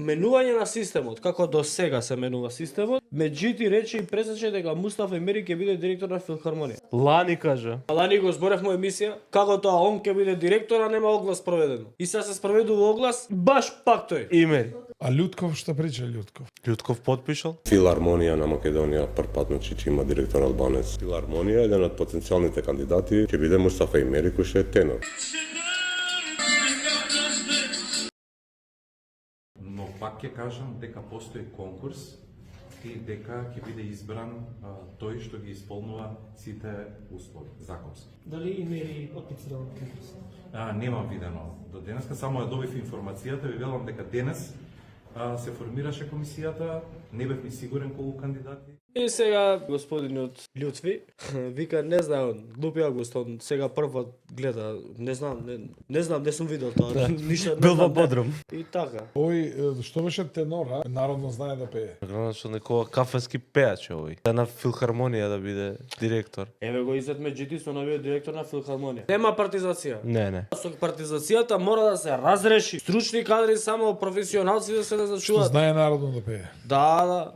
Менување на системот, како до сега се менува системот, Меджити рече и пресече дека Мустафа Емери ќе биде директор на филхармонија. Лани кажа. Лани го зборевме емисија, како тоа он ќе биде директор, а нема оглас проведено. И сега се спроведува оглас, баш пак тој. Имери. А Лјутков што прича Лјутков? Лјутков подпишал? Филармонија на Македонија првпатно че има директор албанец. Филармонија еден од потенцијалните кандидати ќе биде Мустафа Емери кој што е тенор. Но пак ќе кажам дека постои конкурс и дека ќе биде избран тој што ги исполнува сите услови законски. Дали имери аплицирал конкурс? Немам видено до денеска, само ја добив информацијата, ви велам дека денес се формираше комисијата, не бев ни сигурен колку кандидати. И сега господинот Лјутви вика не знам, глупи Август, он сега прв гледа, не знам, не сум видел тоа, ништо не Бил во знам. Бодрум. И така. Овој што беше тенор, а? Народно знае да пее. Што некоја кафенски пеач овој. Да на филхармонија да биде директор. Еве го Изет Меджити со новиот директор на филхармонија. Нема партизација. Не. Со партизацијата мора да се разреши. Стручни кадри само професионалци да се Што назначуваат. знае народно да пее. Да.